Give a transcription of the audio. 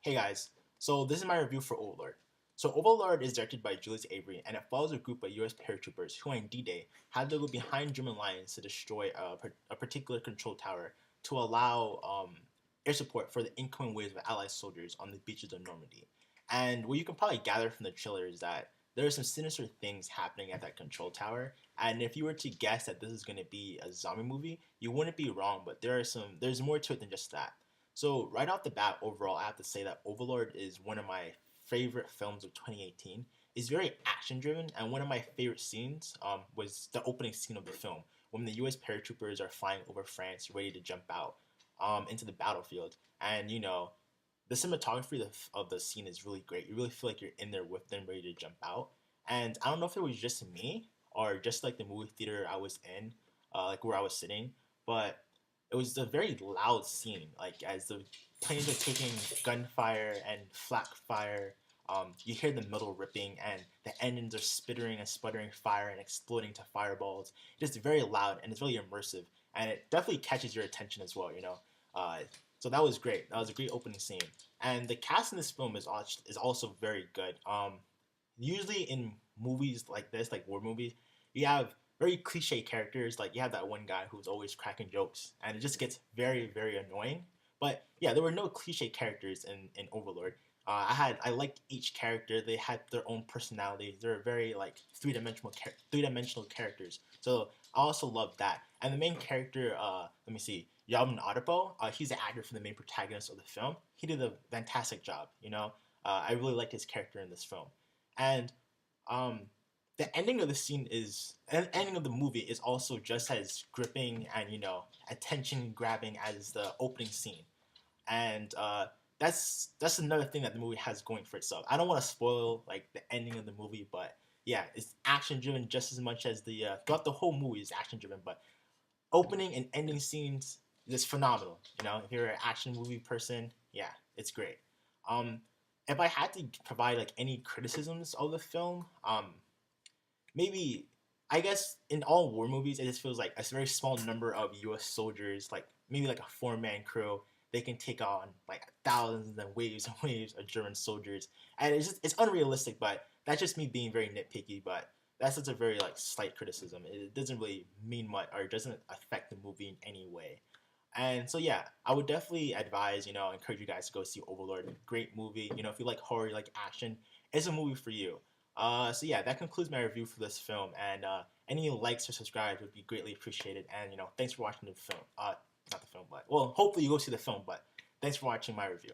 Hey guys, so this is my review for Overlord. So Overlord is directed by Julius Avery, and it follows a group of U.S. paratroopers who on D-Day had to go behind German lines to destroy a particular control tower to allow air support for the incoming waves of Allied soldiers on the beaches of Normandy. And what you can probably gather from the trailer is that there are some sinister things happening at that control tower, and if you were to guess that this is going to be a zombie movie, you wouldn't be wrong, but there's more to it than just that. So right off the bat, overall, I have to say that Overlord is one of my favorite films of 2018. It's very action driven, and one of my favorite scenes was the opening scene of the film when the U.S. paratroopers are flying over France, ready to jump out into the battlefield. And the cinematography of the scene is really great. You really feel like you're in there with them, ready to jump out. And I don't know if it was just me or just like the movie theater I was in, like where I was sitting, but it was a very loud scene. Like as the planes are taking gunfire and flak fire, you hear the metal ripping and the engines are spittering and sputtering fire and exploding to fireballs. It's very loud and it's really immersive, and it definitely catches your attention as well. Uh, so that was great. That was a great opening scene, and the cast in this film is also very good. Usually in movies like this, like war movies, you have very cliche characters. Like you have that one guy who's always cracking jokes, and it just gets very, very annoying. But yeah, there were no cliche characters in Overlord. I liked each character. They had their own personality. They were very like three dimensional characters. So I also loved that. And the main character, let me see, Yavin Adepo, he's the actor for the main protagonist of the film. He did a fantastic job. I really liked his character in this film. And um, the ending of the scene is the ending of the movie is also just as gripping and attention grabbing as the opening scene, and that's another thing that the movie has going for itself. I don't want to spoil like the ending of the movie, but yeah, it's action driven just as much as the throughout the whole movie is action driven, but opening and ending scenes is phenomenal. If you're an action movie person, yeah, it's great. Um, if I had to provide like any criticisms of the film, maybe I guess in all war movies, it just feels like a very small number of U.S. soldiers, like maybe like a four-man crew, they can take on like thousands and waves of German soldiers, and it's unrealistic. But that's just me being very nitpicky. But that's just a very like slight criticism. It doesn't really mean much, or it doesn't affect the movie in any way. And so yeah, I would definitely advise, encourage you guys to go see Overlord. Great movie. If you like horror, you like action, it's a movie for you. So yeah, that concludes my review for this film. And any likes or subscribes would be greatly appreciated. And thanks for watching the film. Not the film, but well, hopefully you go see the film. But thanks for watching my review.